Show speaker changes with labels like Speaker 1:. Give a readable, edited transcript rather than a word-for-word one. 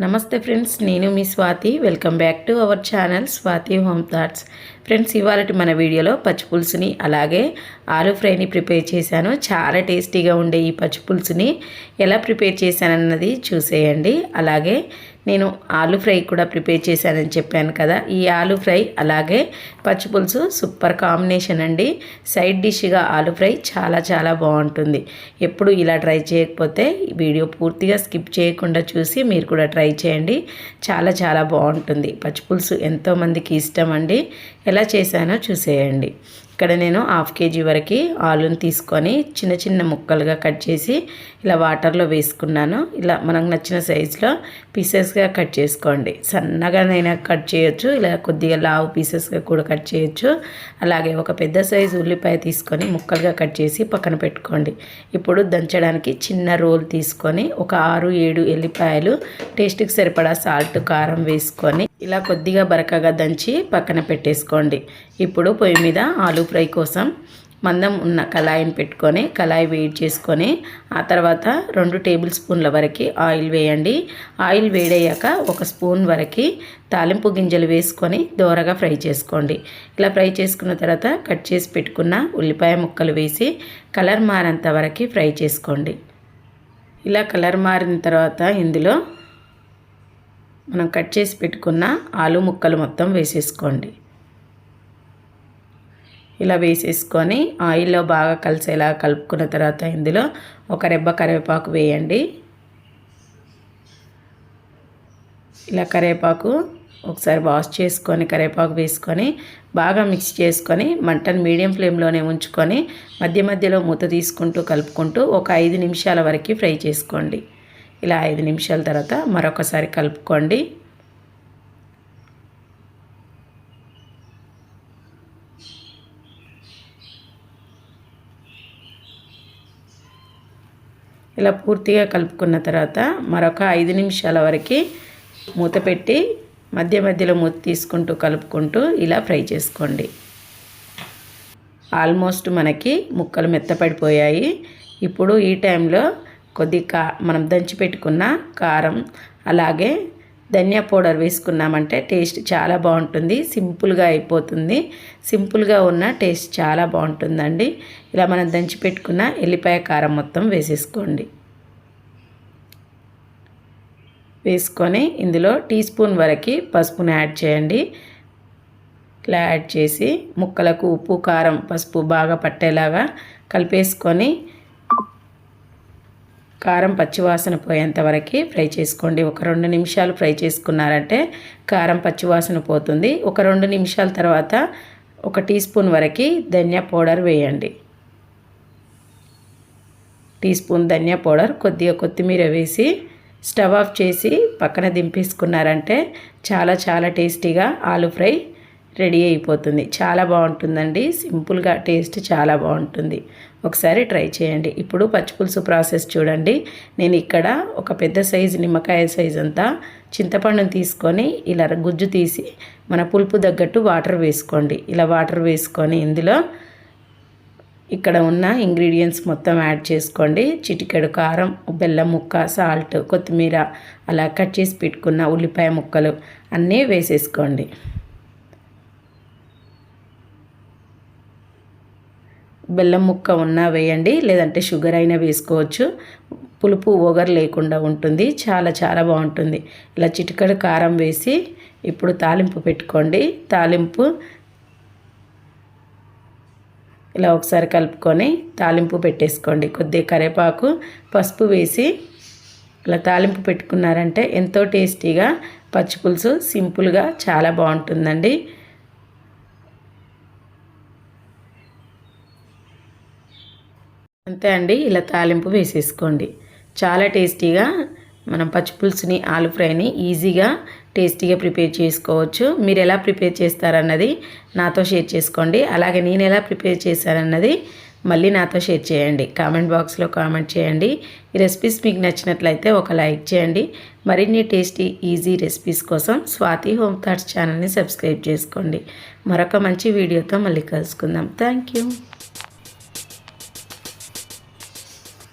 Speaker 1: నమస్తే ఫ్రెండ్స్, నేను మీ Swathi. Welcome back to our channel Swathi home thoughts. Friends, ఇవాళ మన వీడియోలో పచ్చి పులుసుని అలాగే ఆలు ఫ్రైని ప్రిపేర్ చేశాను. చాలా టేస్టీగా ఉండే ఈ పచ్చి పులుసుని ఎలా ప్రిపేర్ చేశానన్నది చూసేయండి. అలాగే నేను ఆలు ఫ్రై కూడా ప్రిపేర్ చేశానని చెప్పాను కదా. ఈ ఆలు ఫ్రై అలాగే పచ్చి పులుసు సూపర్ కాంబినేషన్ అండి. సైడ్ డిష్గా ఆలు ఫ్రై చాలా చాలా బాగుంటుంది. ఎప్పుడు ఇలా ట్రై చేయకపోతే వీడియో పూర్తిగా స్కిప్ చేయకుండా చూసి మీరు కూడా ట్రై చేయండి. చాలా చాలా బాగుంటుంది. పచ్చి పులుసు ఎంతోమందికి ఇష్టం అండి. ఎలా చేశానో చూసేయండి. ఇక్కడ నేను 1/2 kg వరకు ఆలుని తీసుకొని చిన్న చిన్న ముక్కలుగా కట్ చేసి ఇలా వాటర్లో వేసుకున్నాను. ఇలా మనకు నచ్చిన సైజులో పీసెస్గా కట్ చేసుకోండి. సన్నగానైనా కట్ చేయొచ్చు, ఇలా కొద్దిగా లావు పీసెస్గా కూడా కట్ చేయొచ్చు. అలాగే ఒక పెద్ద సైజు ఉల్లిపాయ తీసుకొని ముక్కలుగా కట్ చేసి పక్కన పెట్టుకోండి. ఇప్పుడు దంచడానికి చిన్న రోల్ తీసుకొని ఒక 6-7 ఎల్లిపాయలు, టేస్ట్కి సరిపడా సాల్ట్, కారం వేసుకొని ఇలా కొద్దిగా బరకగా దంచి పక్కన పెట్టేసుకోండి. ఇప్పుడు పొయ్యి మీద ఆలు ఫ్రై కోసం మందం ఉన్న కళాయిని పెట్టుకొని కళాయి వేడి చేసుకొని ఆ తర్వాత 2 టేబుల్ స్పూన్ల వరకు ఆయిల్ వేయండి. ఆయిల్ వేడయ్యాక 1 స్పూన్ వరకు తాలింపు గింజలు వేసుకొని దోరగా ఫ్రై చేసుకోండి. ఇలా ఫ్రై చేసుకున్న తర్వాత కట్ చేసి పెట్టుకున్న ఉల్లిపాయ ముక్కలు వేసి కలర్ మారేంత వరకు ఫ్రై చేసుకోండి. ఇలా కలర్ మారిన తర్వాత ఇందులో మనం కట్ చేసి పెట్టుకున్న ఆలు ముక్కలు మొత్తం వేసేసుకోండి. ఇలా వేసేసుకొని ఆయిల్లో బాగా కలిసేలా కలుపుకున్న తర్వాత ఇందులో ఒక రెబ్బ కరివేపాకు వేయండి. ఇలా కరివేపాకు ఒకసారి వాష్ చేసుకొని కరివేపాకు వేసుకొని బాగా మిక్స్ చేసుకొని మంటను మీడియం ఫ్లేమ్లోనే ఉంచుకొని మధ్య మధ్యలో మూత తీసుకుంటూ కలుపుకుంటూ ఒక 5 నిమిషాల వరకు ఫ్రై చేసుకోండి. ఇలా 5 నిమిషాల తర్వాత మరొకసారి కలుపుకోండి. ఇలా పూర్తిగా కలుపుకున్న తర్వాత మరొక 5 నిమిషాల వరకు మూత పెట్టి మధ్య మధ్యలో మూత తీసుకుంటూ కలుపుకుంటూ ఇలా ఫ్రై చేసుకోండి. ఆల్మోస్ట్ మనకి ముక్కలు మెత్తపడిపోయాయి. ఇప్పుడు ఈ టైంలో కొద్దిగా మనం దంచి పెట్టుకున్న కారం అలాగే ధనియా పౌడర్ వేసుకున్నామంటే టేస్ట్ చాలా బాగుంటుంది. సింపుల్గా అయిపోతుంది. సింపుల్గా ఉన్న టేస్ట్ చాలా బాగుంటుందండి. ఇలా మనం దంచి పెట్టుకున్న ఎల్లిపాయ కారం మొత్తం వేసేసుకోండి. వేసుకొని ఇందులో టీ స్పూన్ వరకు పసుపుని యాడ్ చేయండి. ఇలా యాడ్ చేసి ముక్కలకు ఉప్పు, కారం, పసుపు బాగా పట్టేలాగా కలిపేసుకొని కారం పచ్చివాసన పోయేంత వరకు ఫ్రై చేసుకోండి. ఒక 2 నిమిషాలు ఫ్రై చేసుకున్నారంటే కారం పచ్చివాసన పోతుంది. ఒక 2 నిమిషాల తర్వాత 1 టీ స్పూన్ వరకు ధనియా పౌడర్ వేయండి. టీ స్పూన్ ధనియా పౌడర్, కొద్దిగా కొత్తిమీర వేసి స్టవ్ ఆఫ్ చేసి పక్కన దింపేసుకున్నారంటే చాలా చాలా టేస్టీగా ఆలు ఫ్రై రెడీ అయిపోతుంది. చాలా బాగుంటుందండి. సింపుల్గా టేస్ట్ చాలా బాగుంటుంది. ఒకసారి ట్రై చేయండి. ఇప్పుడు పచ్చిపులుసు ప్రాసెస్ చూడండి. నేను ఇక్కడ ఒక పెద్ద సైజు నిమ్మకాయ సైజు అంతా చింతపండుని తీసుకొని ఇలా గుజ్జు తీసి మన పులుపు తగ్గట్టు వాటర్ వేసుకోండి. ఇలా వాటర్ వేసుకొని ఇందులో ఇక్కడ ఉన్న ఇంగ్రీడియంట్స్ మొత్తం యాడ్ చేసుకోండి. చిటికెడు కారం, బెల్లం ముక్క, సాల్ట్, కొత్తిమీర, అలా కట్ చేసి పెట్టుకున్న ఉల్లిపాయ ముక్కలు అన్నీ వేసేసుకోండి. బెల్లం ముక్క ఉన్నా వేయండి, లేదంటే షుగర్ అయినా వేసుకోవచ్చు. పులుపు ఓగర్ లేకుండా ఉంటుంది. చాలా చాలా బాగుంటుంది. ఇలా చిటికెడు కారం వేసి ఇప్పుడు తాలింపు పెట్టుకోండి. తాలింపు ఇలా ఒకసారి కలుపుకొని తాలింపు పెట్టేసుకోండి. కొద్దిగా కరివేపాకు, పసుపు వేసి ఇలా తాలింపు పెట్టుకున్నారంటే ఎంతో టేస్టీగా పచ్చి పులుసు సింపుల్గా చాలా బాగుంటుందండి. అంతే అండి. ఇలా తాలింపు వేసేసుకోండి. చాలా టేస్టీగా మనం పచ్చి పులుసుని ఆలు ఫ్రైని ఈజీగా టేస్టీగా ప్రిపేర్ చేసుకోవచ్చు. మీరు ఎలా ప్రిపేర్ చేస్తారన్నది నాతో షేర్ చేసుకోండి. అలాగే నేను ఎలా ప్రిపేర్ చేశానన్నది మళ్ళీ నాతో షేర్ చేయండి. కామెంట్ బాక్స్లో కామెంట్ చేయండి. ఈ రెసిపీస్ మీకు నచ్చినట్లయితే ఒక లైక్ చేయండి. మరిన్ని టేస్టీ ఈజీ రెసిపీస్ కోసం స్వాతి హోమ్ థాట్స్ ఛానల్ని సబ్స్క్రైబ్ చేసుకోండి. మరొక మంచి వీడియోతో మళ్ళీ కలుసుకుందాం. Thank you.